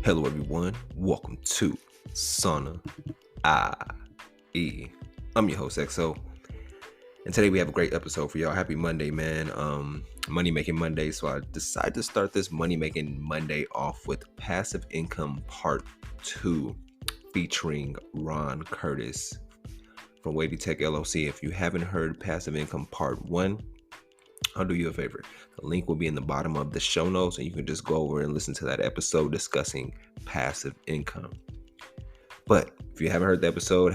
Hello everyone, welcome to SAUNAIE. I'm your host XO, and today we have a great episode for y'all. Happy Monday, man. Money Making Monday. So I decided to start this Money Making Monday off with Passive Income Part 2 featuring Ron Curtis from Wavy Tech LLC. If you haven't heard Passive Income Part 1, I'll do you a favor. The link will be in the bottom of the show notes, and you can just go over and listen to that episode discussing passive income. But if you haven't heard the episode,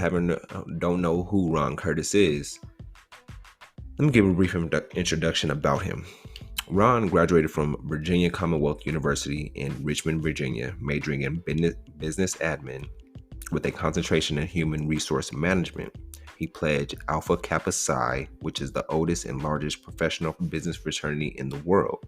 don't know who Ron Curtis is, let me give a brief introduction about him. Ron graduated from Virginia Commonwealth University in Richmond, Virginia, majoring in business admin with a concentration in human resource management. He pledged Alpha Kappa Psi, which is the oldest and largest professional business fraternity in the world.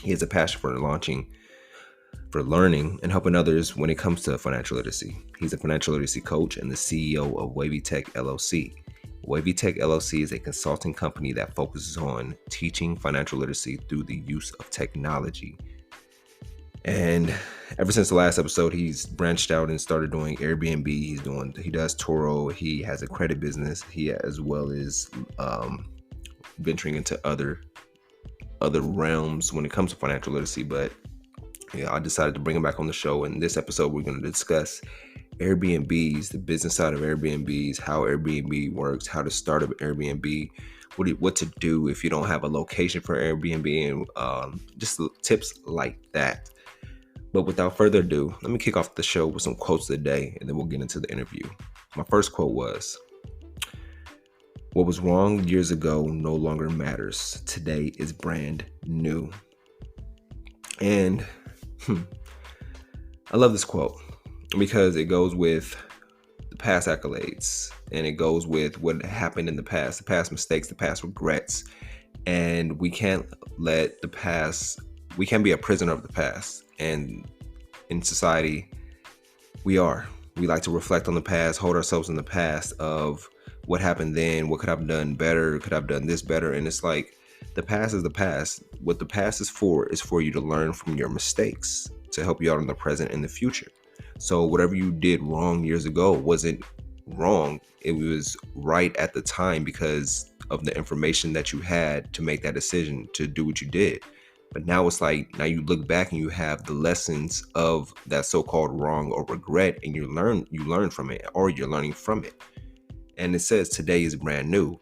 He has a passion for learning and helping others when it comes to financial literacy. He's a financial literacy coach and the CEO of Wavy Tech LLC. Wavy Tech LLC is a consulting company that focuses on teaching financial literacy through the use of technology. And ever since the last episode, he's branched out and started doing Air BNB. He does Turo. He has a credit business. He as well as venturing into other realms when it comes to financial literacy. But yeah, I decided to bring him back on the show. In this episode, we're going to discuss Airbnbs, the business side of Airbnbs, how Airbnb works, how to start up Airbnb, what to do if you don't have a location for Airbnb, and just tips like that. But without further ado, let me kick off the show with some quotes of the day, and then we'll get into the interview. My first quote was, "What was wrong years ago no longer matters. Today is brand new." And I love this quote because it goes with the past accolades, and it goes with what happened in the past mistakes, the past regrets. And we can't let the past, we can't be a prisoner of the past. And in society, we like to reflect on the past, hold ourselves in the past of what happened then, what could I have done better, could I have done this better? And it's like, the past is the past. What the past is for you to learn from your mistakes, to help you out in the present and the future. So whatever you did wrong years ago wasn't wrong. It was right at the time because of the information that you had to make that decision to do what you did. But now it's like, now you look back and you have the lessons of that so-called wrong or regret, and you learn from it, or you're learning from it. And it says today is brand new.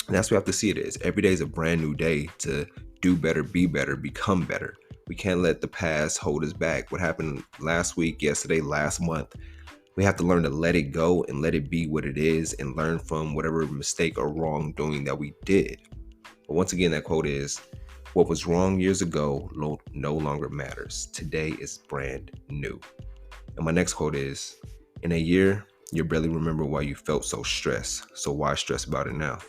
And that's what we have to see it as. Every day is a brand new day to do better, be better, become better. We can't let the past hold us back. What happened last week, yesterday, last month, we have to learn to let it go and let it be what it is and learn from whatever mistake or wrongdoing that we did. But once again, that quote is, "What was wrong years ago no longer matters. Today is brand new." And my next quote is, "In a year, you'll barely remember why you felt so stressed. So why stress about it now?"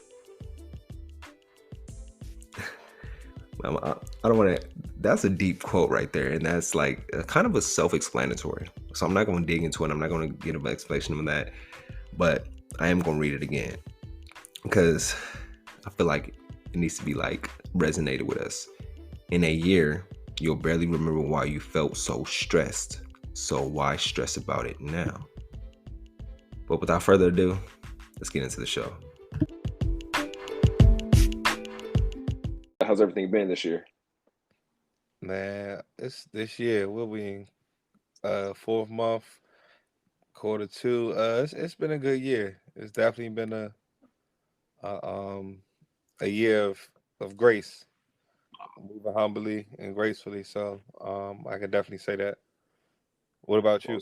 I don't want to, that's a deep quote right there. And that's like kind of a self-explanatory. So I'm not going to dig into it. I'm not going to give an explanation of that, but I am going to read it again because I feel like it needs to be like resonated with us. In a year, you'll barely remember why you felt so stressed. So why stress about it now? But without further ado, let's get into the show. How's everything been this year? Man, this year. We'll be in fourth month, quarter two. It's been a good year. It's definitely been a year of grace, moving humbly and gracefully. So I can definitely say that. What about you?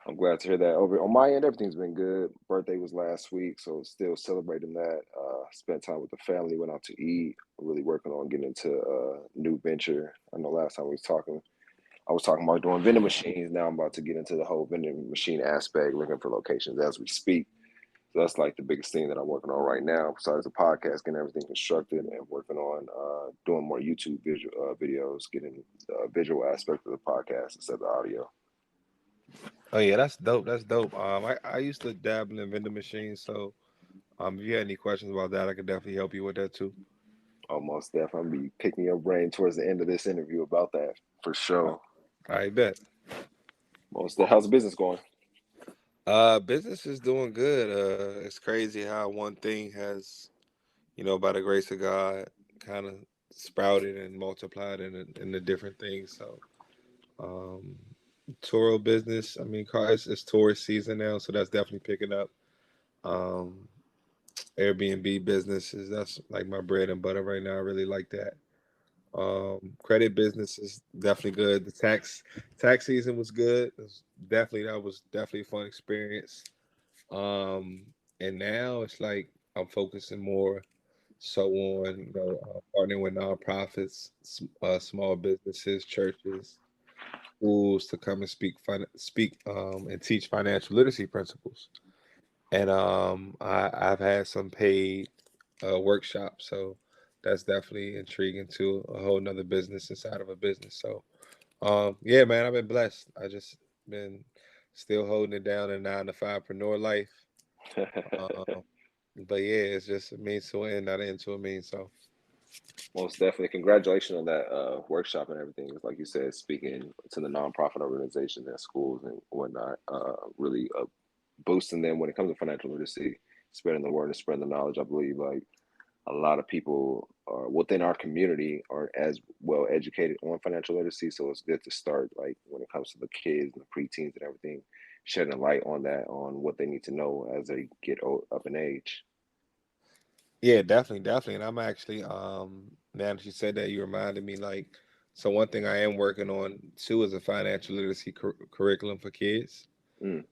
I'm glad to hear that. Over on my end, everything's been good. Birthday was last week, so still celebrating that. Spent time with the family, went out to eat. Really working on getting into a new venture. I know last time I was talking about doing vending machines. Now I'm about to get into the whole vending machine aspect, looking for locations as we speak. So that's like the biggest thing that I'm working on right now. Besides the podcast, getting everything constructed and working on doing more YouTube videos, getting the visual aspect of the podcast instead of the audio. Oh yeah, that's dope. That's dope. I used to dabble in vending machines, so if you had any questions about that, I could definitely help you with that too. Almost definitely. I'm be picking your brain towards the end of this interview about that for sure. I bet. How's the business going? Business is doing good. It's crazy how one thing has, by the grace of God, kind of sprouted and multiplied in the different things. So, um, Turo business. I mean, it's tourist season now, so that's definitely picking up. Um, Air BNB business that's like my bread and butter right now. I really like that. Credit business is definitely good. The tax season was good. That was definitely a fun experience. And now it's like I'm focusing more so on partnering with nonprofits, small businesses, churches, schools to come and speak and teach financial literacy principles. And I've had some paid workshops, so that's definitely intriguing to a whole nother business inside of a business. So yeah, man, I've been blessed. I just been still holding it down in 9 to 5preneur life. Um, but yeah, it's just a means to an end, not an end to a means. So Most definitely. Congratulations on that workshop and everything. It's like you said, speaking to the nonprofit organizations and schools and whatnot, really boosting them when it comes to financial literacy, spreading the word and spreading the knowledge. I believe like a lot of people within our community aren't as well educated on financial literacy. So it's good to start like when it comes to the kids and the preteens and everything, shedding a light on that, on what they need to know as they get up in age. yeah, definitely. And I'm actually now that you said that, you reminded me like so one thing I am working on too is a financial literacy curriculum for kids. Mm,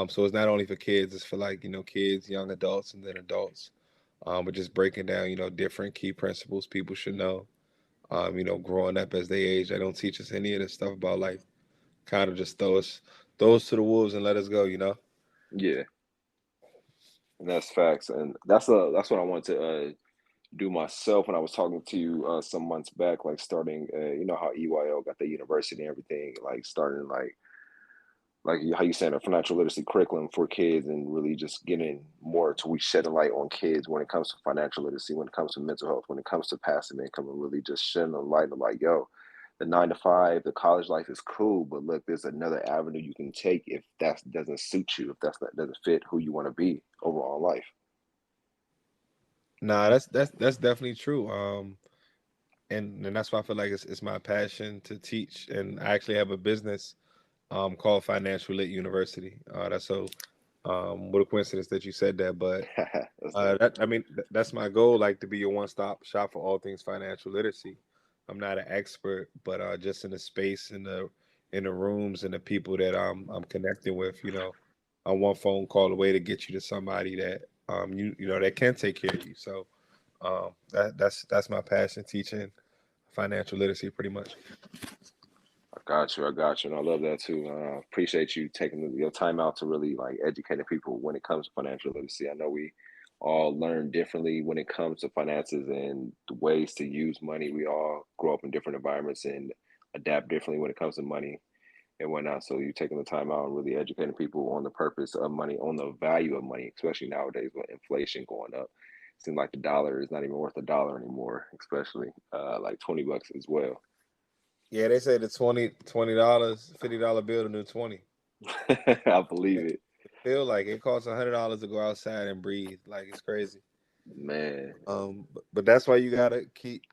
So it's not only for kids, it's for like, kids, young adults, and then adults. But just breaking down, different key principles people should know. Growing up as they age, they don't teach us any of this stuff about life. Kind of just throw us to the wolves and let us go. yeah, and that's facts, and that's what I wanted to do myself when I was talking to you some months back, like starting, you know how EYL got the university and everything, like starting like how you saying a financial literacy curriculum for kids and really just getting more to we shedding light on kids when it comes to financial literacy, when it comes to mental health, when it comes to passive income, and really just shedding a light of like, yo, the 9 to 5, the college life is cool, but look, there's another avenue you can take if that doesn't suit you, if doesn't fit who you want to be overall in life. Nah, that's definitely true. And that's why I feel like it's my passion to teach. And I actually have a business called Financial Lit University. That's so what a coincidence that you said that. But That's dope. that's my goal, like to be your one-stop shop for all things financial literacy. I'm not an expert, but just in the space, in the rooms, and the people that I'm connecting with, I'm one phone call away to get you to somebody that that can take care of you. So that's my passion, teaching financial literacy, pretty much. I got you, and I love that too. Appreciate you taking your time out to really like educating people when it comes to financial literacy. I know we all learn differently when it comes to finances and the ways to use money. We all grow up in different environments and adapt differently when it comes to money and whatnot. So you taking the time out and really educating people on the purpose of money, on the value of money, especially nowadays with inflation going up. Seems like the dollar is not even worth a dollar anymore, especially like $20 as well. Yeah, they say the $20 $50 bill, the new 20. I believe it. Feel like it costs $100 to go outside and breathe. Like it's crazy. Man, But that's why you gotta keep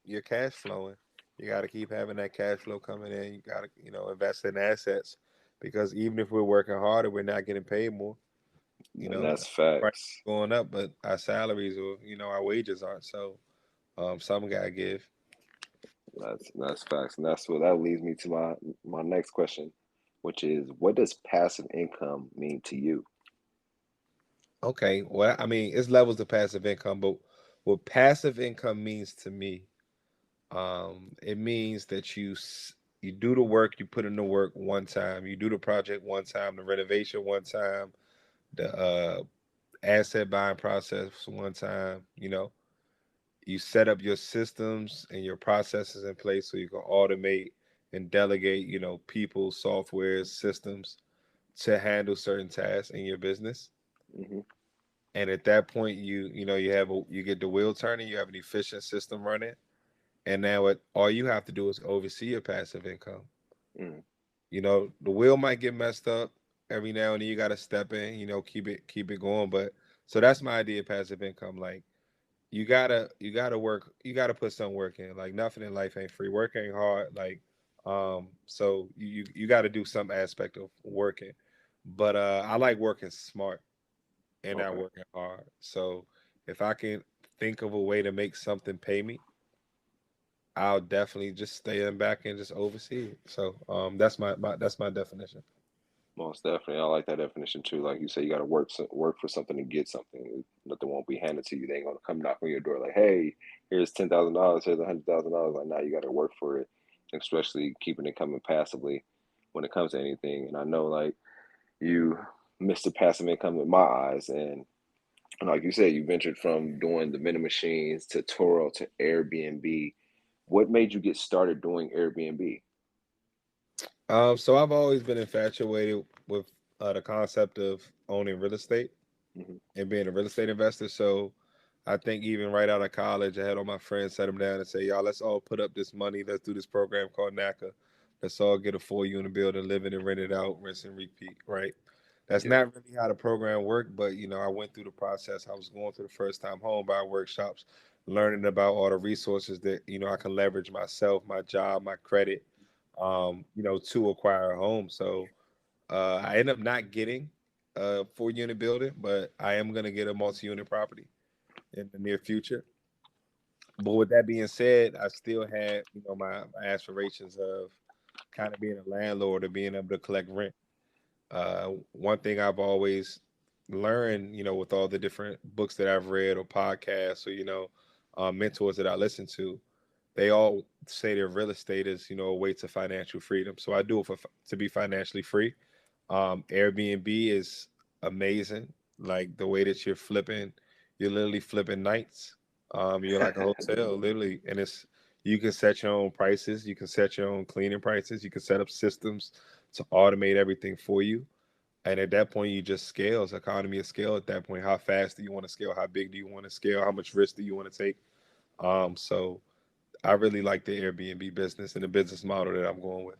your cash flowing. You gotta keep having that cash flow coming in. You gotta invest in assets because even if we're working harder, we're not getting paid more. You and know, that's price facts. going up, but our salaries or our wages aren't. So some gotta give. That's facts, and that's what that leads me to my next question, which is, what does passive income mean to you? Okay, well, I mean, it's levels of passive income, but what passive income means to me, it means that you do the work, you put in the work one time, you do the project one time, the renovation one time, the asset buying process one time. You set up your systems and your processes in place so you can automate and delegate, people, software, systems to handle certain tasks in your business. Hmm. And at that point, you get the wheel turning, you have an efficient system running, and now all you have to do is oversee your passive income. Mm. You know, the wheel might get messed up every now and then. You got to step in, keep it going. But so that's my idea of passive income. Like you gotta work, you gotta put some work in. Like nothing in life ain't free. Work ain't hard. Like so you got to do some aspect of working. But I like working smart and not Okay. working hard. So if I can think of a way to make something pay me, I'll definitely just stay in back and just oversee it. So that's that's my definition. Most definitely. I like that definition too. Like you say, you got to work for something to get something. Nothing won't be handed to you. They ain't gonna come knock on your door like, "Hey, here's $10,000. Here's $100,000." Like, now you got to work for it. Especially keeping it coming passively when it comes to anything. And I know, like, you missed the passive income in my eyes, and like you said, you ventured from doing the vending machines to Turo to Airbnb. What made you get started doing Airbnb? So I've always been infatuated with the concept of owning real estate Hmm. and being a real estate investor. So I think even right out of college, I had all my friends set them down and say, "Y'all, let's all put up this money. Let's do this program called NACA. Let's all get a 4 unit building, live in it, rent it out, rinse and repeat." Right? That's Yeah. not really how the program worked, but I went through the process. I was going through the first time home buyer workshops, learning about all the resources that I can leverage myself, my job, my credit, to acquire a home. So I end up not getting a 4 unit building, but I am going to get a multi-unit property in the near future. But with that being said, I still had, my aspirations of kind of being a landlord or being able to collect rent. One thing I've always learned, with all the different books that I've read or podcasts or, mentors that I listen to, they all say that real estate is, a way to financial freedom. So I do it to be financially free. Airbnb is amazing. Like the way that you're literally flipping nights. You're like a hotel, literally, and you can set your own prices. You can set your own cleaning prices. You can set up systems to automate everything for you. And at that point, you just scale. It's economy of scale. At that point, how fast do you want to scale? How big do you want to scale? How much risk do you want to take? So I really like the Airbnb business and the business model that I'm going with.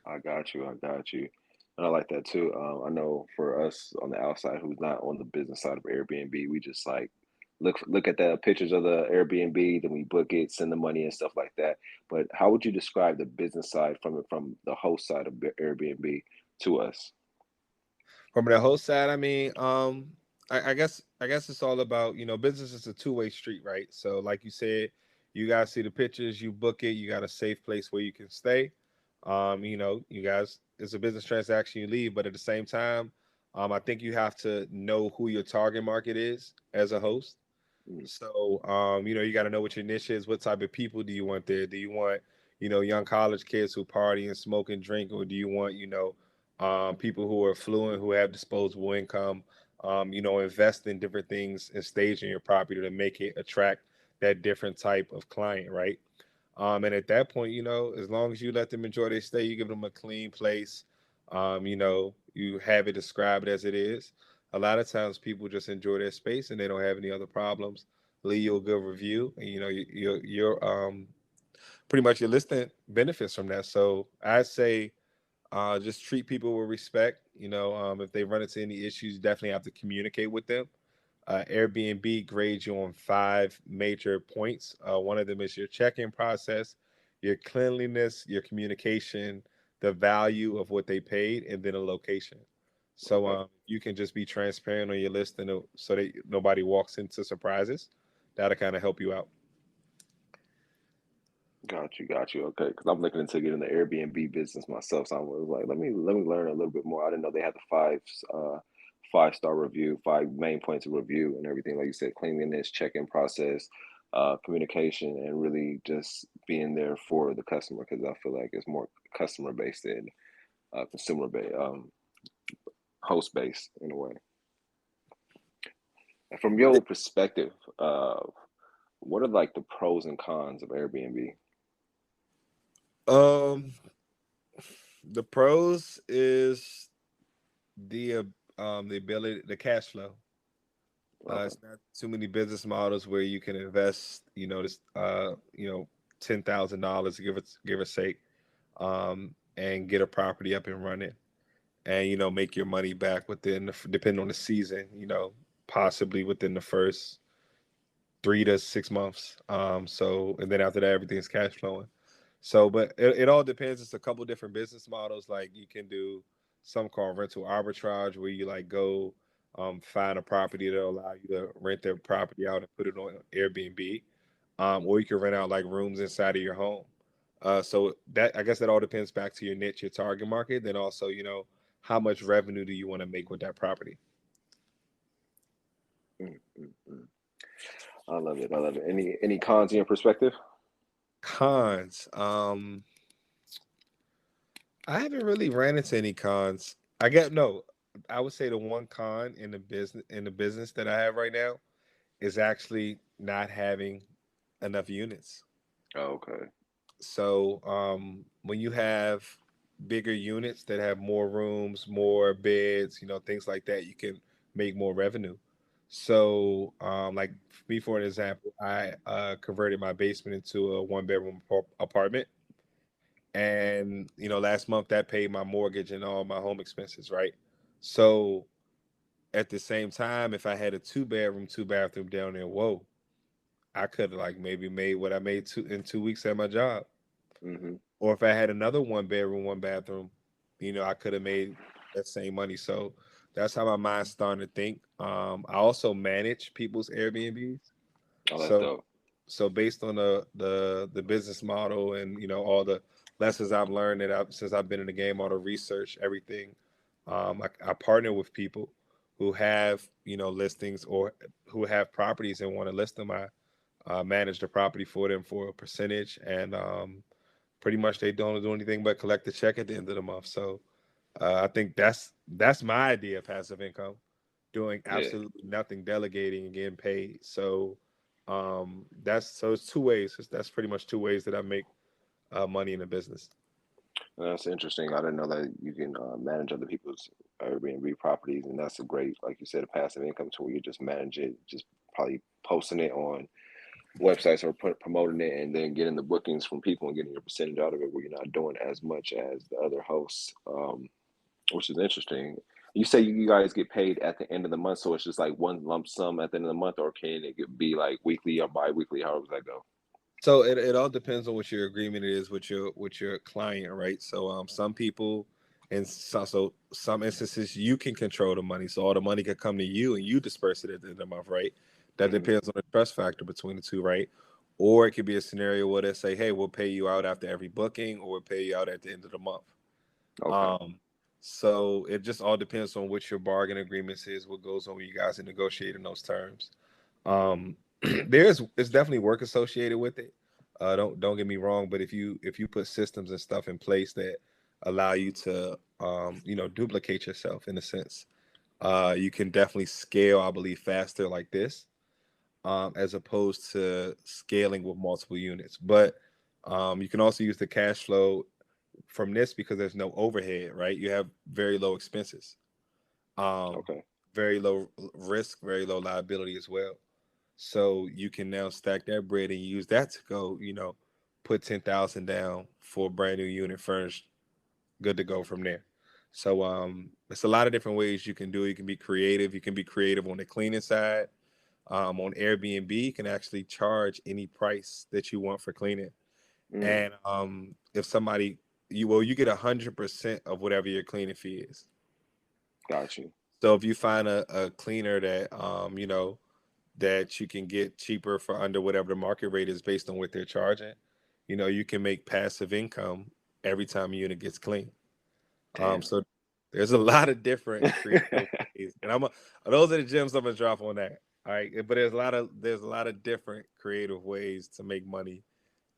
I got you. I got you. And I like that too. I know for us on the outside who's not on the business side of Airbnb, we just like look at the pictures of the Airbnb, then we book it, send the money and stuff like that. But how would you describe the business side from the host side of Airbnb to us? From the host side, I mean, I guess it's all about business is a two-way street, right? So like you said, you guys see the pictures, you book it, you got a safe place where you can stay. You guys, it's a business transaction, you leave, but at the same time, I think you have to know who your target market is as a host. Mm. So, you got to know what your niche is. What type of people do you want there? Do you want, young college kids who party and smoke and drink, or do you want, people who are affluent, who have disposable income, invest in different things and stage in your property to make it attract that different type of client, right? And at that point, as long as you let them enjoy their stay, you give them a clean place, you have it described as it is. A lot of times people just enjoy their space and they don't have any other problems. Leave you a good review, and you're pretty much your listing benefits from that. So I say just treat people with respect. If they run into any issues, you definitely have to communicate with them. Airbnb grades you on 5 major points. One of them is your check-in process, your cleanliness, your communication, the value of what they paid, and then a location. So Okay. you can just be transparent on your list, and so that nobody walks into surprises. That'll kind of help you out. Got you, got you. Okay, because I'm looking into getting the Airbnb business myself. So I was like, let me learn a little bit more. I didn't know they had the five-star review, 5 main points of review, and everything. Like you said, cleanliness, check-in process, communication, and really just being there for the customer. Because I feel like it's more customer based than consumer based, host based in a way. And from your perspective, what are like the pros and cons of Airbnb? Um, the pros is the ability, the cash flow. Okay. It's not too many business models where you can invest, this $10,000, give or sake. and get a property up and running, and make your money back within depending on the season, possibly within the first 3 to 6 months. So and then after that, everything's cash flowing. So, but it all depends. It's a couple different business models. Like you can do some called rental arbitrage, where you like go find a property that'll allow you to rent their property out and put it on Airbnb, or you can rent out like rooms inside of your home. So that, I guess, that all depends back to your niche, your target market. Then also, how much revenue do you want to make with that property? Mm, mm, mm. I love it. I love it. Any cons in your perspective? Cons. I haven't really ran into any cons. I get no. I would say the one con in the business that I have right now is actually not having enough units. Oh, okay. So when you have bigger units that have more rooms, more beds, things like that, you can make more revenue. So like me, for an example, I converted my basement into a one-bedroom apartment, and last month that paid my mortgage and all my home expenses, right? So at the same time, if I had a two-bedroom, two-bathroom down there, whoa, I could have like maybe made what I made in 2 weeks at my job. Mm-hmm. Or if I had another one-bedroom, one-bathroom, I could have made that same money. So that's how my mind's starting to think. I also manage people's Airbnbs. Oh, that's So dope. so based on the business model and all the lessons I've learned since I've been in the game, all the research, everything, I partner with people who have listings or who have properties and want to list them. I manage the property for them for a percentage, and pretty much they don't do anything but collect the check at the end of the month. So I think that's my idea of passive income, doing Yeah. absolutely nothing, delegating and getting paid. So it's two ways. That's pretty much two ways that I make money in the business. That's interesting. I didn't know that you can manage other people's Airbnb properties, and that's a great, like you said, a passive income to where you just manage it, just probably posting it on websites or promoting it, and then getting the bookings from people and getting your percentage out of it, where you're not doing as much as the other hosts, which is interesting. You say you guys get paid at the end of the month, so it's just like one lump sum at the end of the month, or can it be like weekly or bi-weekly? How does that go? So it all depends on what your agreement is with your client, right? So some people, and so some instances you can control the money, so all the money can come to you and you disperse it at the end of the month, right? That Hmm. depends on the trust factor between the two, right? Or it could be a scenario where they say, hey, we'll pay you out after every booking, or we'll pay you out at the end of the month. Okay. Um, so it just all depends on what your bargain agreements is, what goes on when you guys are negotiating those terms. Um, it's definitely work associated with it. Don't get me wrong, but if you put systems and stuff in place that allow you to duplicate yourself in a sense, you can definitely scale, I believe, faster like this, as opposed to scaling with multiple units. But you can also use the cash flow from this because there's no overhead, right? You have very low expenses, um, Okay. very low risk, very low liability as well. So you can now stack that bread and use that to go, put 10,000 down for a brand new unit furnished, good to go from there. So it's a lot of different ways you can do it. You can be creative. You can be creative on the cleaning side. On Airbnb, you can actually charge any price that you want for cleaning. Mm, And if somebody you get 100% of whatever your cleaning fee is. got you. So if you find a cleaner that that you can get cheaper for under whatever the market rate is based on what they're charging, you can make passive income every time a unit gets clean. Damn. So there's a lot of different creative ways, and those are the gems I'm gonna drop on that. All right, but there's a lot of different creative ways to make money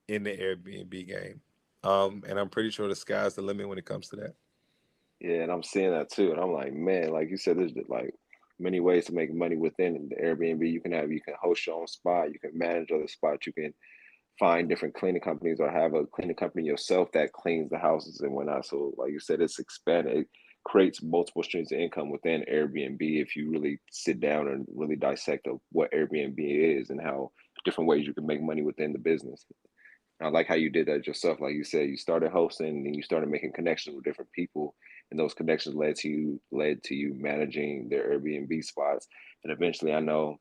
in the Airbnb game, and I'm pretty sure the sky's the limit when it comes to that. Yeah, and I'm seeing that too, and I'm like, man, like you said, there's like many ways to make money within the Airbnb. You can host your own spot, you can manage other spots, you can find different cleaning companies or have a cleaning company yourself that cleans the houses and whatnot. So, like you said, it's expanded. It creates multiple streams of income within Airbnb if you really sit down and really dissect of what Airbnb is and how different ways you can make money within the business. I like how you did that yourself. Like you said, you started hosting, and then you started making connections with different people, and those connections led to you managing their Airbnb spots. And eventually, I know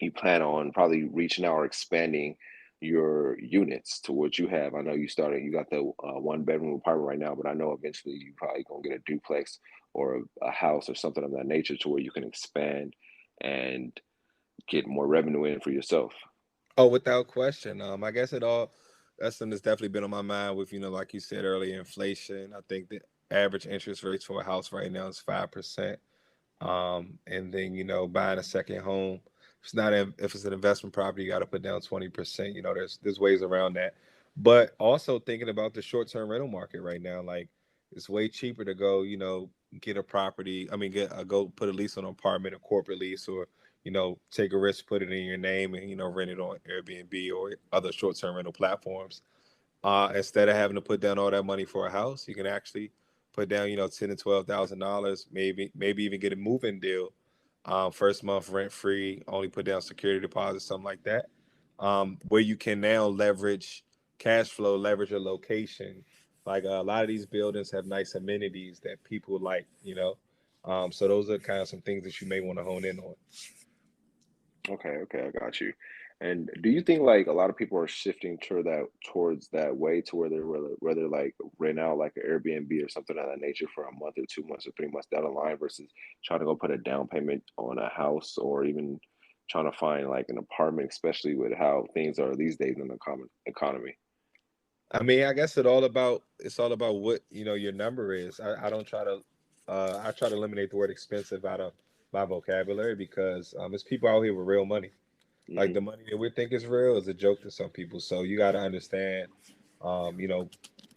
you plan on probably reaching out or expanding your units to what you have. I know you got the one bedroom apartment right now, but I know eventually you probably gonna get a duplex or a house or something of that nature to where you can expand and get more revenue in for yourself. Oh, without question. I guess that's something that's definitely been on my mind with, like you said earlier, inflation. I think the average interest rates for a house right now is 5%. And then, buying a second home. If it's an investment property, you got to put down 20%. There's ways around that. But also thinking about the short-term rental market right now, like it's way cheaper to go, get a property. I mean, go put a lease on an apartment, a corporate lease, or take a risk, put it in your name, and rent it on Airbnb or other short-term rental platforms. Instead of having to put down all that money for a house, you can actually put down, $10 to $12,000, maybe even get a move-in deal. First month rent free, only put down security deposit, something like that. Where you can now leverage cash flow, leverage your location. Like a lot of these buildings have nice amenities that people like, So those are kind of some things that you may want to hone in on. Okay, okay, I got you. And do you think like a lot of people are shifting towards that way to where they're like rent out like an Airbnb or something of that nature for a month or 2 months or 3 months down the line versus trying to go put a down payment on a house or even trying to find like an apartment, especially with how things are these days in the common economy? I mean, I guess it's all about what your number is. I don't try to I try to eliminate the word expensive out of my vocabulary because it's people out here with real money. Like Hmm. the money that we think is real is a joke to some people. So you got to understand, um, you know,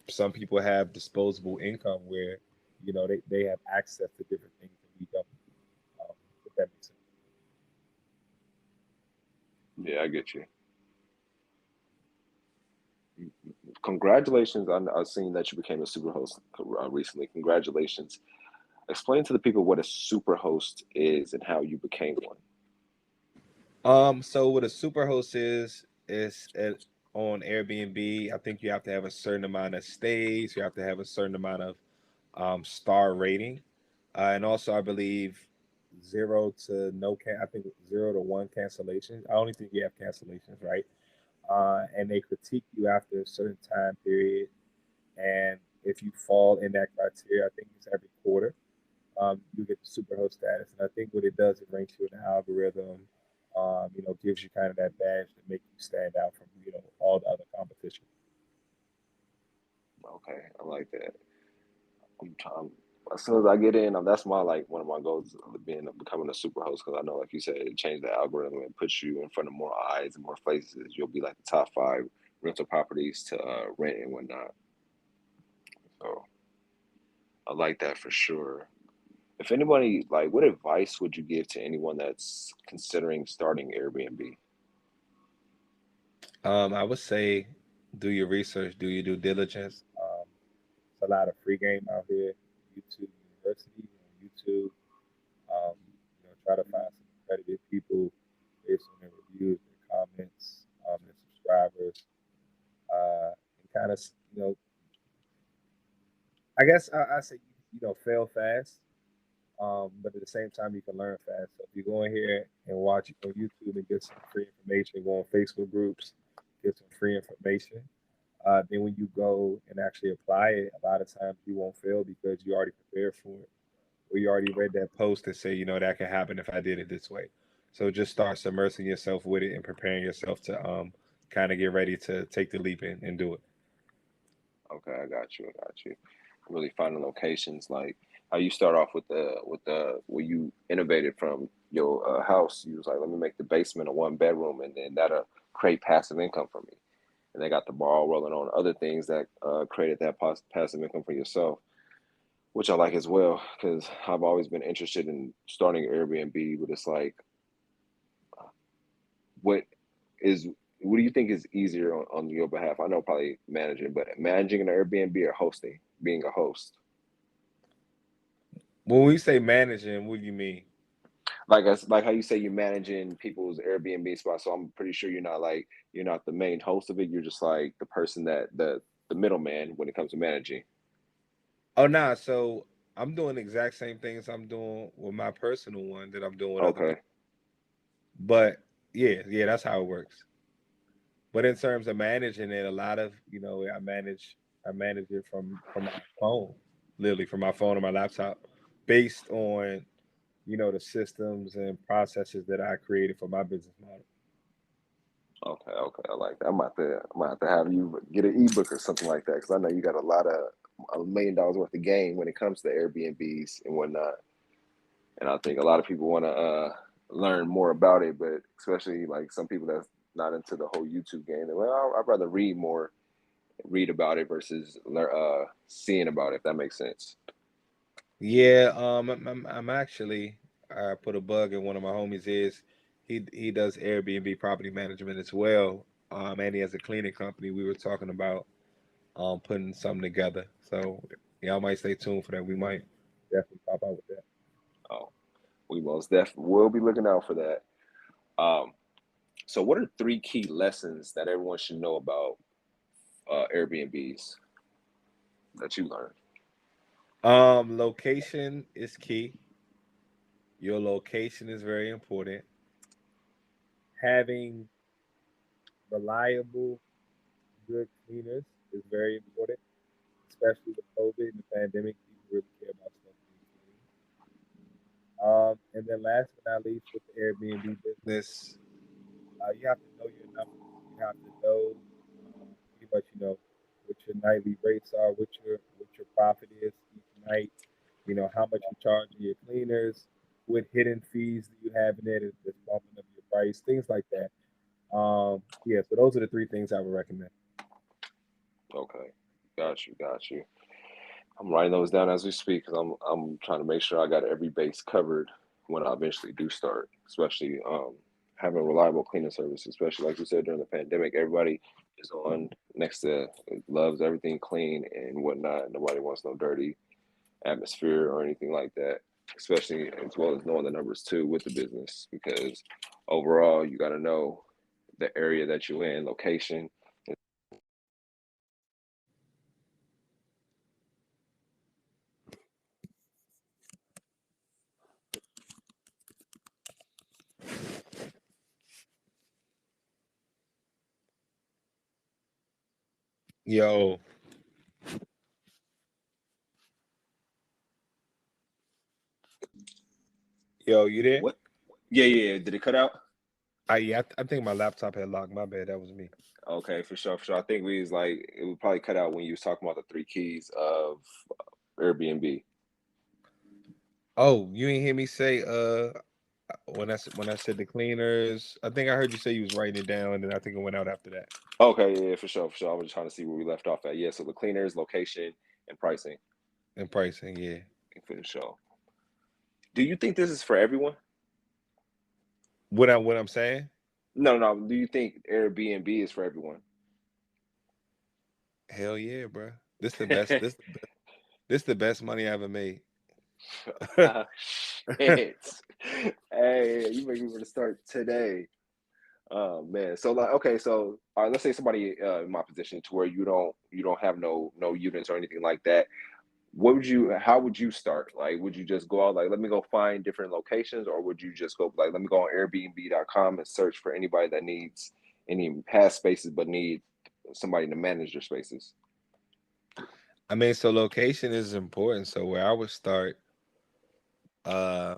some people have disposable income where they have access to different things that we don't. If that makes sense. Yeah, I get you. Congratulations on seeing that you became a super host recently. Congratulations. Explain to the people what a super host is and how you became one. So what a superhost is on Airbnb. I think you have to have a certain amount of stays. You have to have a certain amount of star rating, and also I believe zero to no can. I think 0 to 1 cancellations. I only think you have cancellations, right? And they critique you after a certain time period, and if you fall in that criteria, I think it's every quarter you get the superhost status. And I think what it does, it ranks you in the algorithm, gives you kind of that badge to make you stand out from, all the other competition. Okay, I like that. I'm trying. As soon as I get in, that's my like one of my goals of becoming a super host because I know, like you said, it changed the algorithm and puts you in front of more eyes and more places. You'll be like the top five rental properties to rent and whatnot. So I like that for sure. If anybody like, what advice would you give to anyone that's considering starting Airbnb? I would say do your research, do your due diligence. It's a lot of free game out here. YouTube University on YouTube. Um, try to find some accredited people based on their reviews, their comments, their subscribers, and kind of, you know, I guess I say, fail fast. But at the same time, you can learn fast. So if you go in here and watch on YouTube and get some free information, go on Facebook groups, get some free information. Then when you go and actually apply it, a lot of times you won't fail because you already prepared for it, or you already read that post and say, that can happen if I did it this way. So just start submersing yourself with it and preparing yourself to kind of get ready to take the leap and do it. Okay, I got you. I got you. Really finding locations like how you start off with the where you innovated from your house. You was like, let me make the basement a one bedroom, and then that'll create passive income for me. And they got the ball rolling on other things that created that passive income for yourself, which I like as well because I've always been interested in starting Airbnb. But it's like, what is what do you think is easier on your behalf? I know probably managing, but managing an Airbnb or hosting, being a host. When we say managing, what do you mean? like how you say you're managing people's Airbnb spots. So I'm pretty sure you're not the main host of it. You're just like the person that the middleman when it comes to managing. Oh, nah. So I'm doing the exact same things I'm doing with my personal one that I'm doing with other Okay. people. But yeah, that's how it works. But in terms of managing it, a lot of I manage it from my phone, literally from my phone or my laptop, based on the systems and processes that I created for my business model. Okay. Okay. I like that. I might have to have you get an ebook or something like that because I know you got $1 million worth of game when it comes to Airbnbs and whatnot. And I think a lot of people want to learn more about it, but especially like some people that's not into the whole YouTube game. They're like, oh, I'd rather read about it versus seeing about it. If that makes sense. Yeah, I'm actually I put a bug in one of my homies' ears. He does Airbnb property management as well. And he has a cleaning company. We were talking about putting something together. So y'all might stay tuned for that. We might definitely pop out with that. Oh, we most definitely will be looking out for that. Um, so, what are three key lessons that everyone should know about Airbnbs that you learned? Location is key. Your location is very important. Having reliable, good cleaners is very important, especially with COVID and the pandemic. People really care about stuff being clean. And then last but not least, with the Airbnb business, you have to know your numbers. You have to know pretty much, what your nightly rates are, what your profit is each night. How much you're charging your cleaners, what hidden fees do you have in it that's bumping up your price, things like that. Yeah, so those are the three things I would recommend. Okay, got you. I'm writing those down as we speak because I'm trying to make sure I got every base covered when I eventually do start, especially having reliable cleaning service, especially like you said during the pandemic, everybody is on next to loves everything clean and whatnot. Nobody wants no dirty atmosphere or anything like that, especially as well as knowing the numbers too with the business because overall you got to know the area that you're in, location. Yo, yo, you there? What? Yeah, yeah. Did it cut out? I think my laptop had locked. My bad. That was me. Okay, for sure, for sure. I think we was like it would probably cut out when you was talking about the three keys of Airbnb. Oh, you ain't hear me say when I said the cleaners. I think I heard you say you was writing it down, and then I think it went out after that. Okay, yeah, yeah, for sure, for sure. I was just trying to see where we left off at. Yeah, so the cleaners, location, and pricing, And pricing, yeah. for sure. Do you think this is for everyone? What I'm saying? No, no. Do you think Airbnb is for everyone? Hell yeah, bro. This the best. This the best money I ever made. Ah, shit. Hey, you make me want to start today. Oh man. So like okay, so all right, let's say somebody in my position to where you don't have no units or anything like that. What would you how would you start? Like would you just go out like let me go find different locations or would you just go like let me go on airbnb.com and search for anybody that needs any past spaces but need somebody to manage their spaces? I mean, so location is important. So where I would start, uh,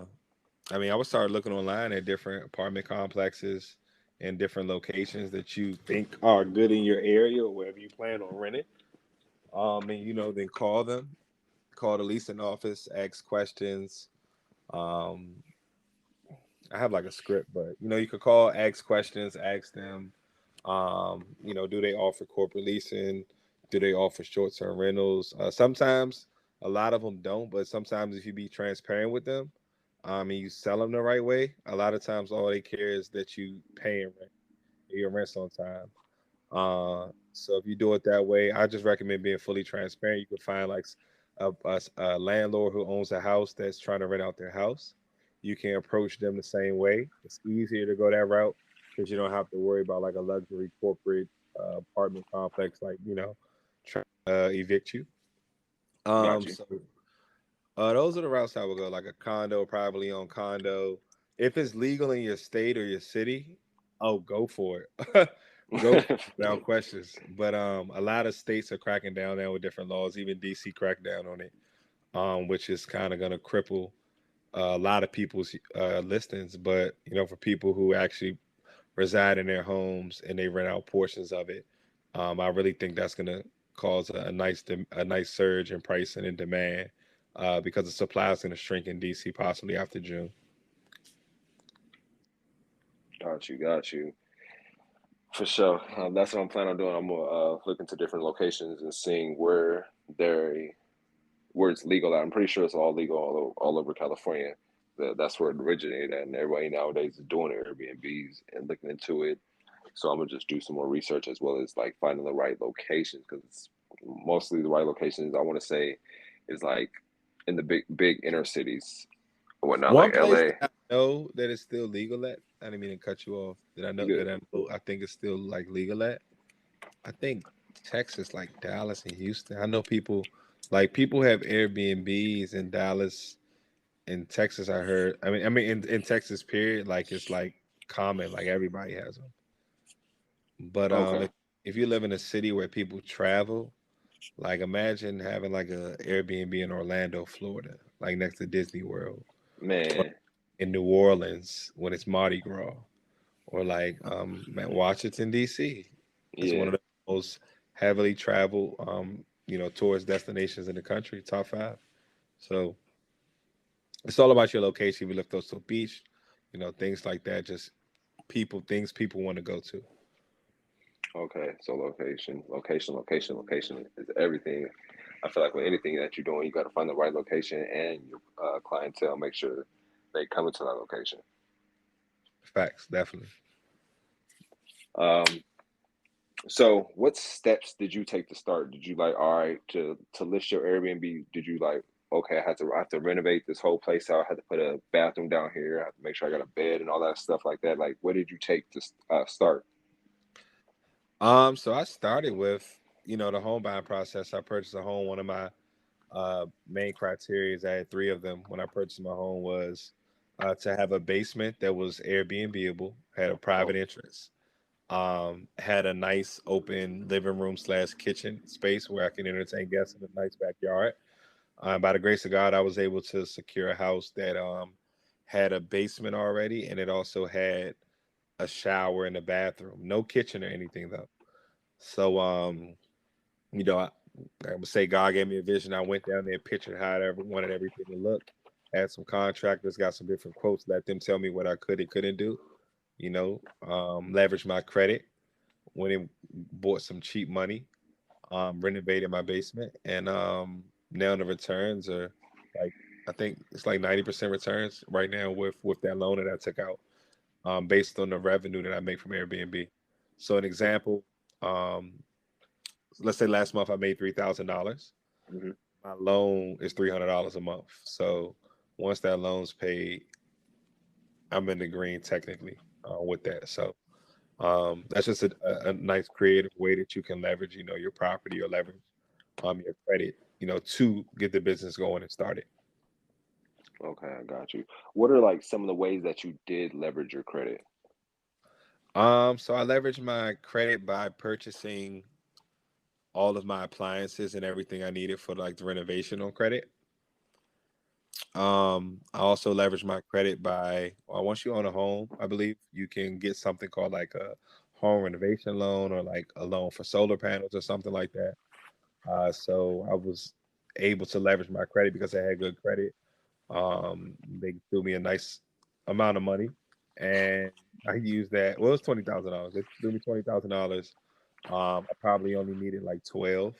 I would start looking online at different apartment complexes and different locations that you think are good in your area or wherever you plan on renting. And then call the leasing office, ask questions. Um, I have like a script, but you could call, ask questions, ask them. Do they offer corporate leasing? Do they offer short-term rentals? Sometimes a lot of them don't, but sometimes if you be transparent with them, and you sell them the right way, a lot of times all they care is that you pay and rent, your rent's on time. So if you do it that way, I just recommend being fully transparent. You can find like a landlord who owns a house that's trying to rent out their house. you can approach them the same way. It's easier to go that route because you don't have to worry about like a luxury corporate apartment complex, like trying to evict you. Got you. So those are the routes I would go, like a condo, privately owned condo. If it's legal in your state or your city, oh, go for it. Go for it without questions. But a lot of states are cracking down now with different laws. Even DC cracked down on it, which is kind of going to cripple a lot of people's listings. But for people who actually reside in their homes and they rent out portions of it, I really think that's going to cause a nice surge in price and in demand, because the supply is going to shrink in DC possibly after June. Got you. For sure. That's what I'm planning on doing. I'm gonna look into different locations and seeing where it's legal at. I'm pretty sure it's all legal all over California. That's where it originated at, and everybody nowadays is doing Airbnbs and looking into it. So I'm gonna just do some more research as well as like finding the right locations, because it's mostly the right locations. I want to say is like in the big inner cities or whatnot, One like place LA. that I know that is still legal at, I didn't mean to cut you off. You good? I think it's still like legal at. I think Texas, like Dallas and Houston. I know people have Airbnbs in Dallas. In Texas, I heard. I mean, in Texas, period. Like it's like common, like everybody has them. But Okay, if you live in a city where people travel, like imagine having like a Airbnb in Orlando, Florida, like next to Disney World, or man. in New Orleans when it's Mardi Gras, or like Washington D.C. It's one Yeah, of the most heavily traveled tourist destinations in the country, top five. So it's all about your location. If you live close to a beach, things like that. Just things people want to go to. okay. So location is everything. I feel like with anything that you're doing, you got to find the right location and your clientele. Make sure they come into that location. Facts, definitely. Um, so what steps did you take to start? Did you like, all right, to list your Airbnb? Did you like, okay, I have to renovate this whole place out. I had to put a bathroom down here. I have to make sure I got a bed and all that stuff like that. Like, what did you take to start? So I started with, the home buying process. I purchased a home. One of my main criteria, I had three of them when I purchased my home, was to have a basement that was Airbnbable, had a Oh, private entrance, had a nice open living room slash kitchen space where I can entertain guests in a nice backyard. By the grace of God, I was able to secure a house that had a basement already, and it also had a shower and a bathroom. No kitchen or anything though. So you know, I, I would say God gave me a vision. I went down there, pictured how I ever wanted everything to look. Had some contractors, got some different quotes, let them tell me what I could and couldn't do. Leveraged my credit, went and bought some cheap money, renovated my basement, and now the returns are like, I think it's like 90% returns right now with that loan that I took out, based on the revenue that I make from Airbnb. So an example, um, let's say last month I made $3,000. hmm My loan is $300 a month. So once that loan's paid, I'm in the green technically with that. So that's just a nice creative way that you can leverage, your property or leverage your credit, to get the business going and started. okay, I got you. What are like some of the ways that you did leverage your credit? So I leveraged my credit by purchasing all of my appliances and everything I needed for like the renovation on credit. I also leverage my credit by, well, once you own a home, I believe you can get something called like a home renovation loan or like a loan for solar panels or something like that. So I was able to leverage my credit because I had good credit. They threw me a nice amount of money, and I used that. Well, it was $20,000. They threw me $20,000. I probably only needed like 12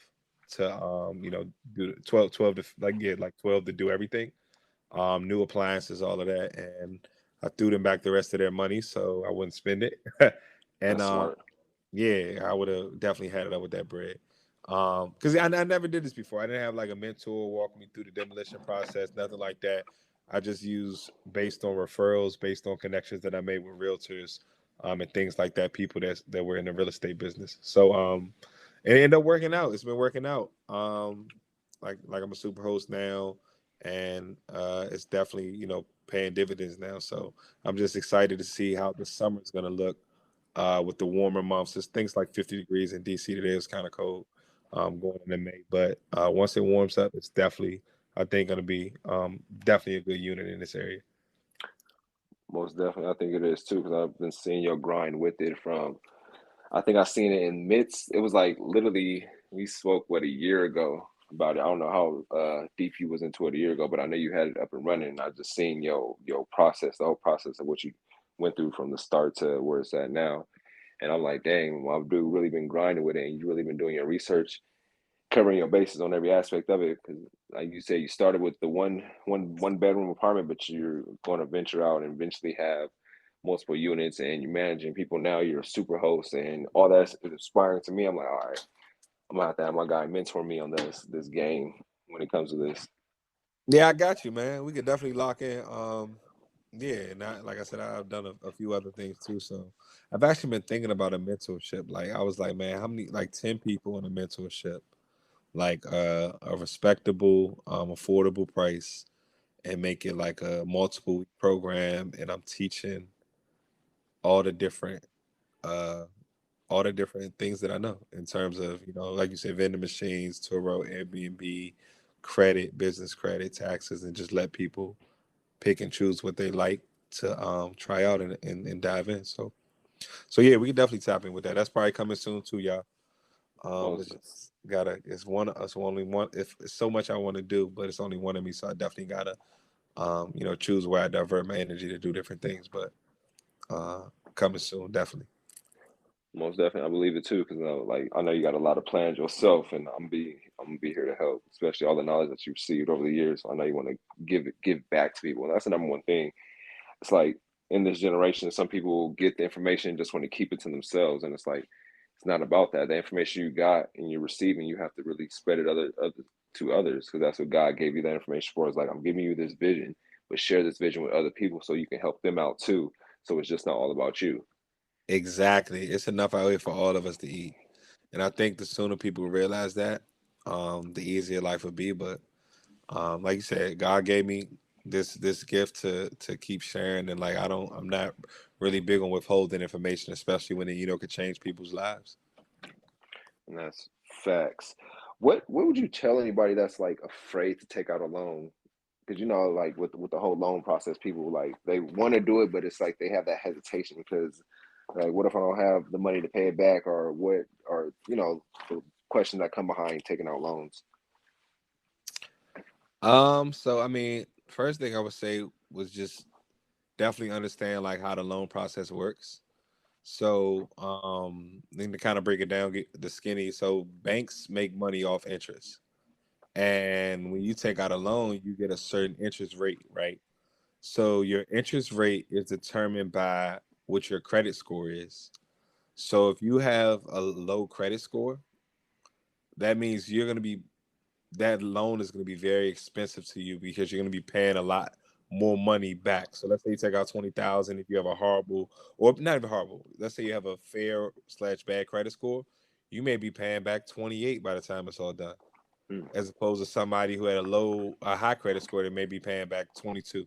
to do 12 to like get like 12 to do everything, new appliances, all of that, and I threw them back the rest of their money so I wouldn't spend it. And That's smart. yeah, I would have definitely had it up with that bread. Because I never did this before. I didn't have like a mentor walk me through the demolition process, nothing like that. I just use based on referrals, based on connections that I made with realtors, and things like that. People that were in the real estate business. So it ended up working out. It's been working out. Like I'm a super host now, and it's definitely paying dividends now. So I'm just excited to see how the summer is going to look with the warmer months. It's things like 50 degrees in DC today. It's kind of cold going into May, but once it warms up, it's definitely I think going to be definitely a good unit in this area. Most definitely, I think it is too, because I've been seeing your grind with it from. I think I seen it in midst. It was like literally we spoke a year ago about it. I don't know how deep you was into it a year ago, but I know you had it up and running. And I just seen your process, the whole process of what you went through from the start to where it's at now. And I'm like, dang, my dude really been grinding with it, and you really been doing your research, covering your bases on every aspect of it. Because like you said, you started with the one bedroom apartment, but you're going to venture out and eventually have multiple units, and you're managing people now. You're a super host, and all that's inspiring to me. I'm like, all right, I'm gonna have to have my guy mentor me on this game when it comes to this. Yeah, I got you, man. We could definitely lock in. Yeah, and like I said, I've done a few other things too. So I've actually been thinking about a mentorship. Like I was like, man, how many like 10 people in a mentorship? Like a respectable, affordable price, and make it like a multiple week program. And I'm teaching all the different uh all the different things that I know in terms of, like you said, vending machines, Turo, Airbnb, credit, business credit, taxes, and just let people pick and choose what they like to try out and dive in. So yeah, we can definitely tap in with that. That's probably coming soon too, y'all. It's Most just gotta it's one of us only one if it's so much I want to do, but it's only one of me, so I definitely gotta choose where I divert my energy to do different things. But uh coming soon, definitely. most definitely, I believe it too, because like I know you got a lot of plans yourself, and I'm gonna be here to help, especially all the knowledge that you've received over the years. So I know you want to give back to people, and that's the number one thing. It's like in this generation, some people get the information and just want to keep it to themselves, and it's like it's not about that. The information you got and you're receiving, you have to really spread it other to others, because that's what God gave you that information for. It's like I'm giving you this vision, but share this vision with other people so you can help them out too. So it's just not all about you. Exactly. It's enough out here for all of us to eat. And I think the sooner people realize that, the easier life would be. But like you said, God gave me this gift to keep sharing, and like I'm not really big on withholding information, especially when it could change people's lives. And that's facts. What would you tell anybody that's like afraid to take out a loan? Because like with the whole loan process, people like they want to do it, but it's like they have that hesitation because like, what if I don't have the money to pay it back, or what, or the questions that come behind taking out loans. So I mean, first thing I would say was just definitely understand like how the loan process works. So, then to kind of break it down, get the skinny. So banks make money off interest. And when you take out a loan, you get a certain interest rate, right? So your interest rate is determined by what your credit score is. So if you have a low credit score, that means that loan is going to be very expensive to you because you're going to be paying a lot more money back. So let's say you take out 20,000 if you have a horrible, or not even horrible. Let's say you have a fair slash bad credit score, you may be paying back 28 by the time it's all done, Hmm. as opposed to somebody who had a high credit score that may be paying back 22.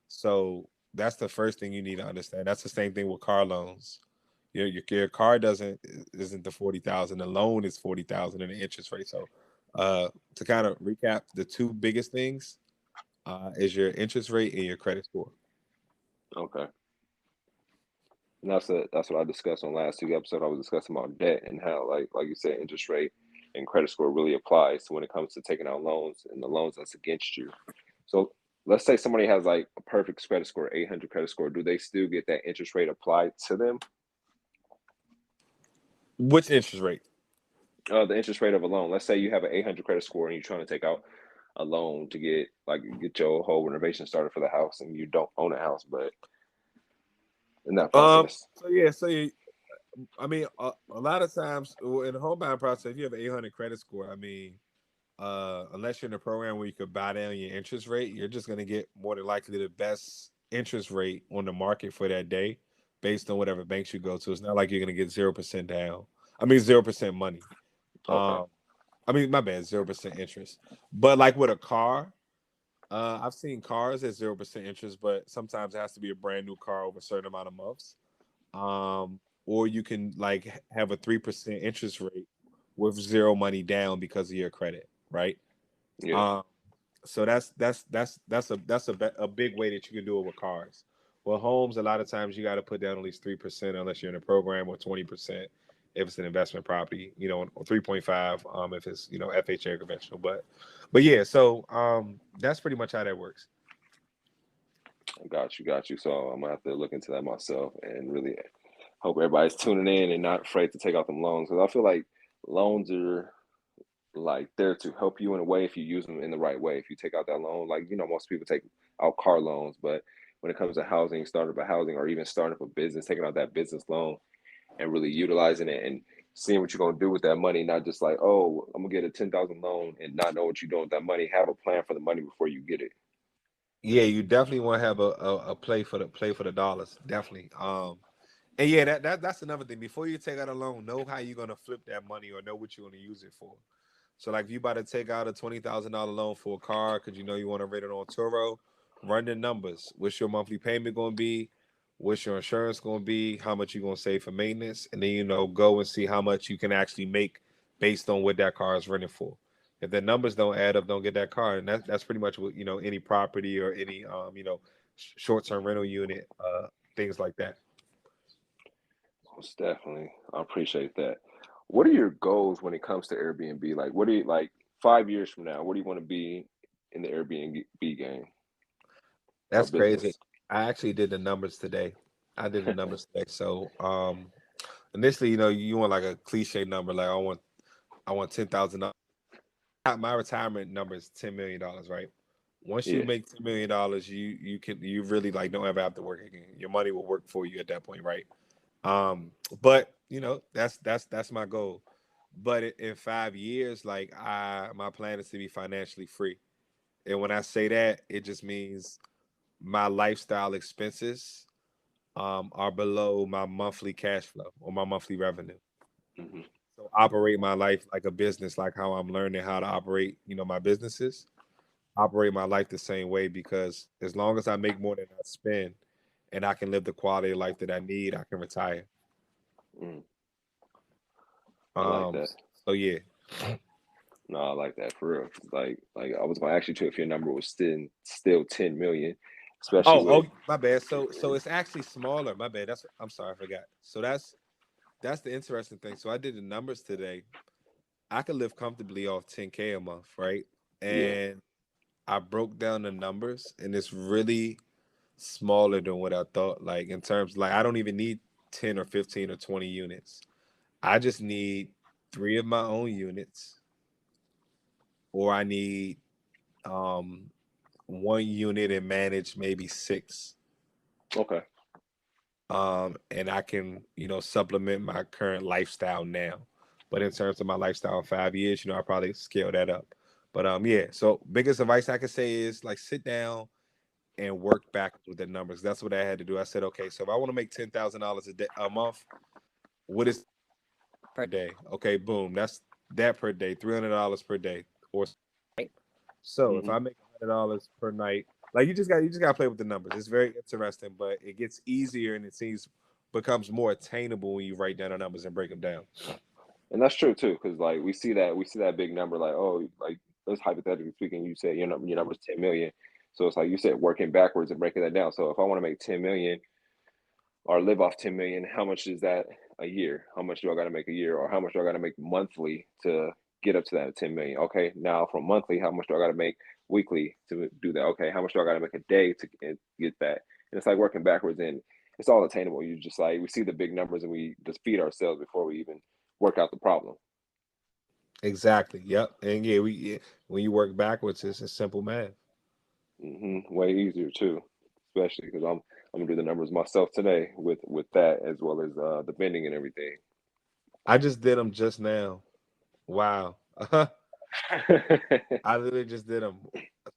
So that's the first thing you need to understand. That's the same thing with car loans. Your car isn't the 40,000. The loan is 40,000 in the interest rate. So to kind of recap, the two biggest things is your interest rate and your credit score. Okay, and that's what I discussed on last two episodes. I was discussing about debt and how like you said, interest rate and credit score really applies to when it comes to taking out loans and the loans that's against you. So let's say somebody has like a perfect credit score, 800 credit score. Do they still get that interest rate applied to them? Which interest rate? The interest rate of a loan. Let's say you have an 800 credit score and you're trying to take out a loan to get your whole renovation started for the house, and you don't own a house, but in that process. So yeah, I mean, a lot of times in the home buying process, if you have an 800 credit score, I mean, unless you're in a program where you could buy down your interest rate, you're just going to get more than likely the best interest rate on the market for that day based on whatever banks you go to. It's not like you're going to get 0% down. I mean, 0% money. Okay. I mean, my bad, 0% interest. But like with a car, I've seen cars at 0% interest, but sometimes it has to be a brand new car over a certain amount of months. Or you can like have a 3% interest rate with zero money down because of your credit, right? Yeah. Um, so that's a big way that you can do it with cars. Well, homes, a lot of times you got to put down at least 3% unless you're in a program, or 20% if it's an investment property, or 3.5 if it's FHA or conventional. But yeah, so that's pretty much how that works. Got you. So I'm gonna have to look into that myself and really hope everybody's tuning in and not afraid to take out them loans, because I feel like loans are like there to help you in a way if you use them in the right way. If you take out that loan, like most people take out car loans, but when it comes to housing, starting up a housing or even starting up a business, taking out that business loan and really utilizing it and seeing what you're gonna do with that money, not just like, oh, I'm gonna get a 10,000 loan and not know what you're doing with that money. Have a plan for the money before you get it. Yeah, you definitely want to have a play for the dollars, definitely. And yeah, that's another thing. Before you take out a loan, know how you're gonna flip that money or know what you're gonna use it for. So like if you about to take out a $20,000 loan for a car because you want to rent it on Turo, run the numbers. What's your monthly payment gonna be? What's your insurance gonna be? How much you gonna save for maintenance? And then go and see how much you can actually make based on what that car is rented for. If the numbers don't add up, don't get that car. And that's pretty much what any property or any short term rental unit, things like that. Most definitely. I appreciate that. What are your goals when it comes to Airbnb? Like, what do you like 5 years from now? What do you want to be in the Airbnb game or That's crazy. business? I actually did the numbers today. I did the numbers today. So initially, you want like a cliche number, like I want $10,000. My retirement number is $10 million, right? Once you Yeah. make $10 million, you really like don't ever have to work again. Your money will work for you at that point, right? But that's my goal. But in 5 years, like my plan is to be financially free. And when I say that, it just means my lifestyle expenses are below my monthly cash flow or my monthly revenue. Hmm. So operate my life like a business, like how I'm learning how to operate, my businesses. Operate my life the same way, because as long as I make more than I spend and I can live the quality of life that I need, I can retire. Mm, I like Um, that. so yeah. No, I like that for real. Like I was gonna ask you too if your number was still 10 million, especially Oh, with my bad. So it's actually smaller. My bad. I'm sorry, I forgot. So that's the interesting thing. So I did the numbers today. I could live comfortably off 10K a month, right? yeah. And I broke down the numbers, and it's really smaller than what I thought. Like in terms, like I don't even need 10 or 15 or 20 units. I just need three of my own units, or I need um one unit and manage maybe six. Okay. And I can, supplement my current lifestyle now. But in terms of my lifestyle in 5 years, I probably scale that up. But yeah. So biggest advice I could say is like sit down and work back with the numbers. That's what I had to do. I said, okay, so if I want to make $10,000 a month, what is per day? Okay, boom, that's that per day, $300 per day, or so if Hmm. I make $100 per night, like you just got to play with the numbers. It's very interesting, but it gets easier and it seems becomes more attainable when you write down the numbers and break them down. And that's true too, because like we see that big number, like, oh, like let's hypothetically speaking, you said your number's 10 million. So it's like you said, working backwards and breaking that down. So if I want to make 10 million or live off 10 million, how much is that a year? How much do I got to make a year, or how much do I got to make monthly to get up to that 10 million? Okay, now from monthly, how much do I got to make weekly to do that? Okay, how much do I got to make a day to get that? And it's like working backwards, and it's all attainable. You just like we see the big numbers and we just feed ourselves before we even work out the problem. Exactly. Yep. And yeah, when you work backwards, it's a simple math. Way easier too, especially because I'm gonna do the numbers myself today with that as well as the bending and everything. I just did them just now. Wow. I literally just did them.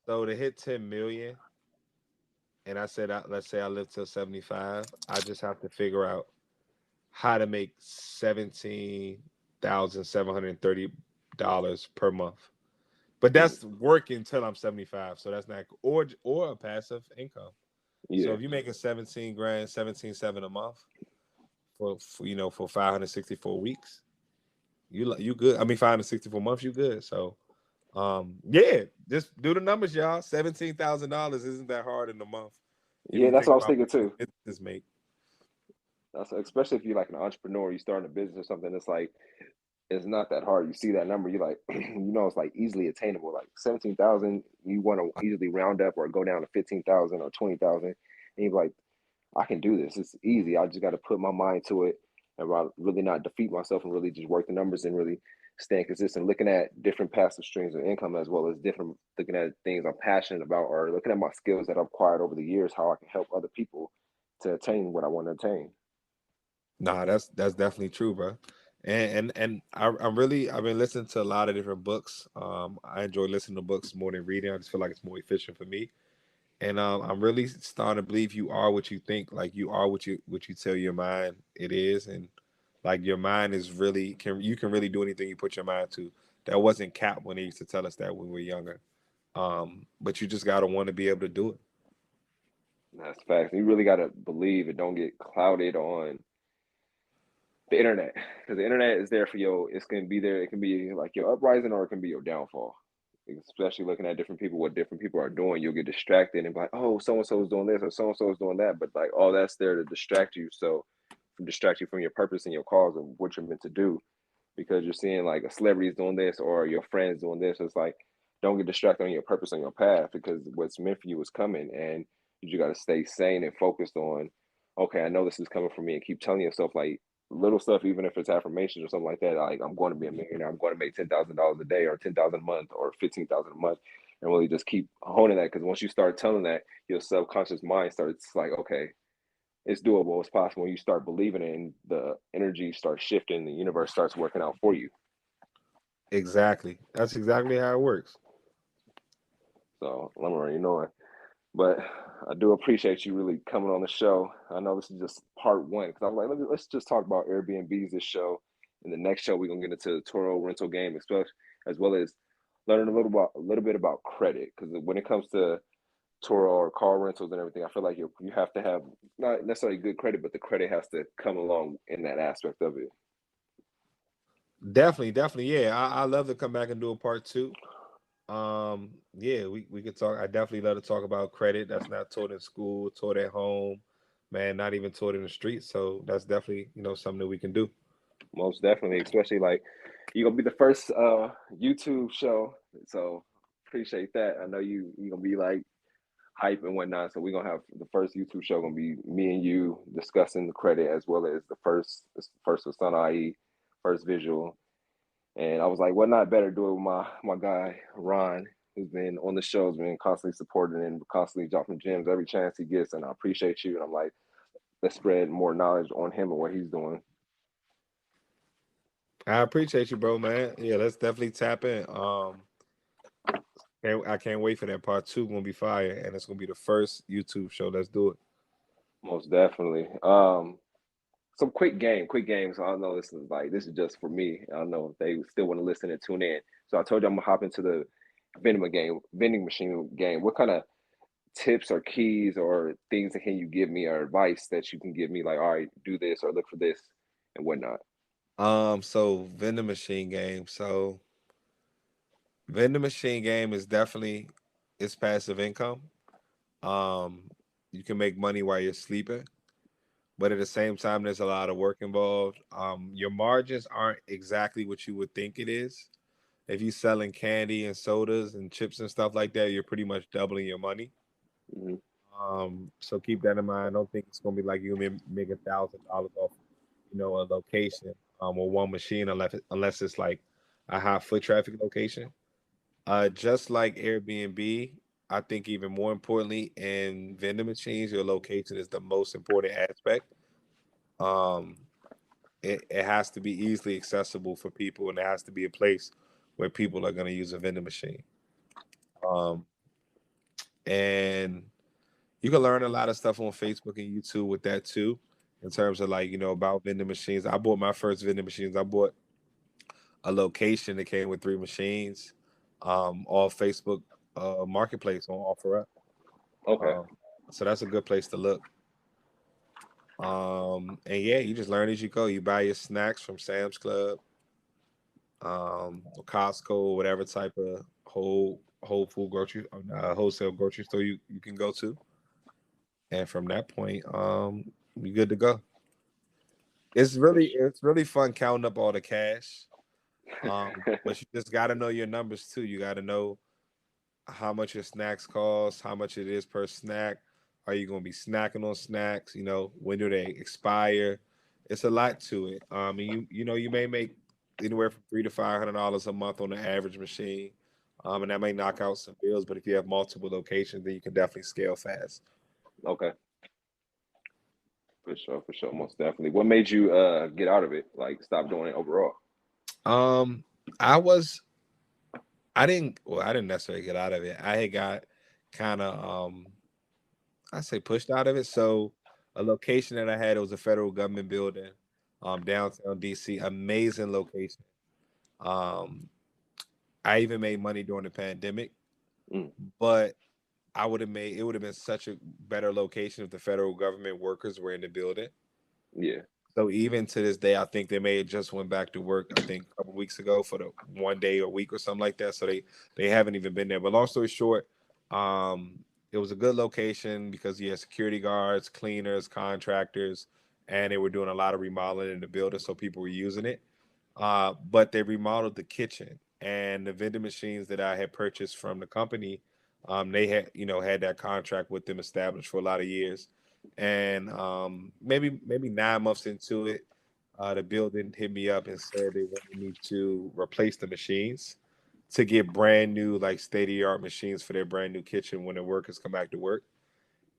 So to hit 10 million, and I said, let's say I live till 75, I just have to figure out how to make $17,730 per month. But that's working till I'm 75. So that's not, or a passive income. So Yeah. if you're making 17 grand, 17.7 a month for 564 weeks, you good. I mean 564 months, you good. So yeah, just do the numbers, y'all. $17,000 isn't that hard in a month. If Yeah, you that's think what I was about thinking what too. businesses make. That's especially if you're like an entrepreneur, you start a business or something. It's like it's not that hard. You see that number, you're like, it's like easily attainable. Like 17,000, you want to easily round up or go down to 15,000 or 20,000, and you're like, I can do this. It's easy. I just got to put my mind to it and really not defeat myself and really just work the numbers and really staying consistent. Looking at different passive streams of income as well as different looking at things I'm passionate about or looking at my skills that I've acquired over the years, how I can help other people to attain what I want to attain. Nah, that's definitely true, bro. And I've been listening to a lot of different books. I enjoy listening to books more than reading. I just feel like it's more efficient for me. And I'm really starting to believe you are what you think. Like you are what you tell your mind it is, and like your mind is really you can really do anything you put your mind to. That wasn't cap when they used to tell us that when we were younger. But you just gotta want to be able to do it. That's facts. You really got to believe and don't get clouded on the internet because the internet is there for your. It's gonna be there. It can be like your uprising or it can be your downfall. Especially looking at different people, what different people are doing, you'll get distracted and be like, oh, so and so is doing this or so and so is doing that. But like all that's there to distract you. So distract you from your purpose and your cause of what you're meant to do because you're seeing like a celebrity is doing this or your friends doing this. It's like don't get distracted on your purpose on your path because what's meant for you is coming and you got to stay sane and focused on okay, I know this is coming for me and keep telling yourself like little stuff, even if it's affirmations or something like that, like I'm going to be a millionaire, I'm going to make $10,000 a day or 10,000 a month or 15,000 a month and really just keep honing that because once you start telling that your subconscious mind starts like okay, it's doable, it's possible. You start believing it and the energy starts shifting, the universe starts working out for you. Exactly. That's exactly how it works. So let me already knowing. But I do appreciate you really coming on the show. I know this is just part one because I'm like, let's just talk about Airbnbs this show. In the next show, we're gonna get into the Turo rental game, especially as well as learning a little bit about credit. Because when it comes to Turo or car rentals and everything, I feel like you have to have not necessarily good credit, but the credit has to come along in that aspect of it. Definitely, definitely. Yeah, I love to come back and do a part two. Yeah, we could talk. I definitely love to talk about credit. That's not taught in school, taught at home, man. Not even taught in the streets. So that's definitely something that we can do. Most definitely, especially like you're gonna be the first YouTube show. So appreciate that. I know you're gonna be like hype and whatnot. So we're gonna have the first YouTube show gonna be me and you discussing the credit as well as the first of SAUNAIE, first visual. And I was like, what not better do it with my guy Ron, who's been on the show, has been constantly supporting and constantly dropping gems every chance he gets. And I appreciate you. And I'm like, let's spread more knowledge on him and what he's doing. I appreciate you, bro, man. Yeah, let's definitely tap in. I can't wait for that part two. Gonna be fire, and it's gonna be the first YouTube show. Let's do it. Most definitely. Some quick games. I know this is just for me. I don't know if they still want to listen and tune in. So I told you I'm gonna hop into the vending machine game. What kind of tips or keys or things that can you give me or advice that you can give me? Like, all right, do this or look for this and whatnot. So vending machine game. So vending machine game is definitely it's passive income. Um, you can make money while you're sleeping, but at the same time, there's a lot of work involved. Your margins aren't exactly what you would think it is. If you're selling candy and sodas and chips and stuff like that, you're pretty much doubling your money. Mm-hmm. So keep that in mind. I don't think it's gonna be like you make $1,000 off, a location, or one machine unless it's like a high foot traffic location. Just like Airbnb, I think even more importantly in vending machines, your location is the most important aspect. Um, it has to be easily accessible for people, and it has to be a place where people are going to use a vending machine. And you can learn a lot of stuff on Facebook and YouTube with that too, in terms of like, about vending machines. I bought my first vending machines. I bought a location that came with 3 machines, all Facebook marketplace on OfferUp. Okay. So that's a good place to look. And yeah, you just learn as you go. You buy your snacks from Sam's Club, or Costco, whatever type of whole food grocery, wholesale grocery store you can go to. And from that point, you're good to go. It's really fun counting up all the cash. But you just got to know your numbers too. You got to know how much your snacks cost, how much it is per snack. Are you going to be snacking on snacks? When do they expire? It's a lot to it. And you may make anywhere from $300 to $500 a month on the average machine, and that may knock out some bills. But if you have multiple locations, then you can definitely scale fast. Okay. For sure, most definitely. What made you get out of it? Like, stop doing it overall? I didn't necessarily get out of it. I had got kind of I say pushed out of it. So a location that I had, it was a federal government building, downtown DC, amazing location. I even made money during the pandemic, but it would have been such a better location if the federal government workers were in the building. Yeah. So even to this day, I think they may have just went back to work, I think a couple weeks ago for the 1 day or week or something like that. So they haven't even been there. But long story short, it was a good location because you had security guards, cleaners, contractors, and they were doing a lot of remodeling in the building, so people were using it. But they remodeled the kitchen, and the vending machines that I had purchased from the company, they had that contract with them established for a lot of years. And maybe 9 months into it, the building hit me up and said they wanted me to replace the machines to get brand new, like state-of-the-art machines for their brand new kitchen when the workers come back to work.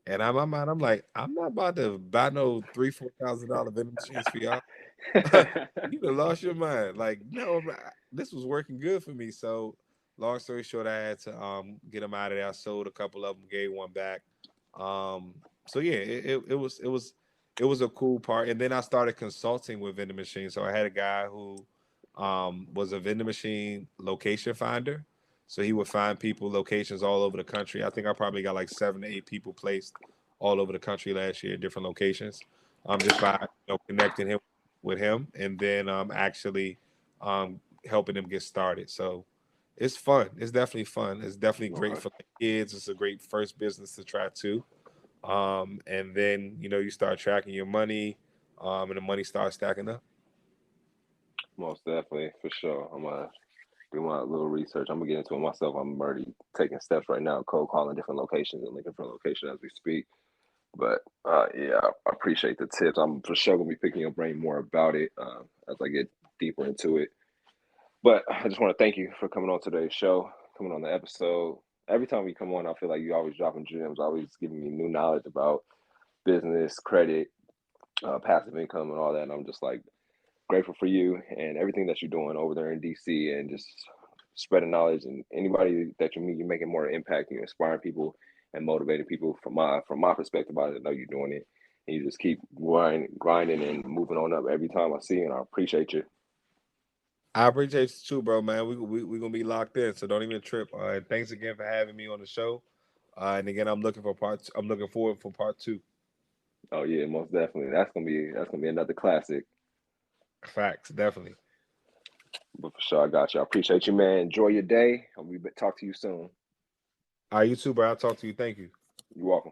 And in my mind, I'm like, I'm not about to buy no $3,000-$4,000 vending machines for y'all. You done lost your mind. Like, no, this was working good for me. So, long story short, I had to get them out of there. I sold a couple of them, gave one back. So yeah, it was a cool part. And then I started consulting with vending machines. So I had a guy who was a vending machine location finder. So he would find people locations all over the country. I think I probably got like 7 to 8 people placed all over the country last year at different locations. Just by connecting him with him, and then actually helping them get started. So it's fun. It's definitely fun. It's definitely great for the kids. It's a great first business to try too. And then you start tracking your money, and the money starts stacking up. Most definitely, for sure. I'm gonna do my little research. I'm gonna get into it myself. I'm already taking steps right now, cold calling different locations and looking for a location as we speak. But yeah, I appreciate the tips. I'm for sure gonna be picking your brain more about it as I get deeper into it. But I just want to thank you for coming on today's show, coming on the episode. Every time we come on, I feel like you always dropping gems, always giving me new knowledge about business, credit, passive income, and all that. And I'm just like grateful for you and everything that you're doing over there in DC, and just spreading knowledge. And anybody that you meet, you're making more impact. You're inspiring people and motivating people. From my perspective, I know you're doing it, and you just keep grinding and moving on up every time I see you. And I appreciate you. I appreciate you too, bro, man. We gonna be locked in, so don't even trip. Thanks again for having me on the show. And again, I'm looking for I'm looking forward for part 2. Oh yeah, most definitely. That's gonna be another classic. Facts, definitely. But for sure, I got you. I appreciate you, man. Enjoy your day. I'll talk to you soon. All right, you too, bro. I'll talk to you. Thank you. You're welcome.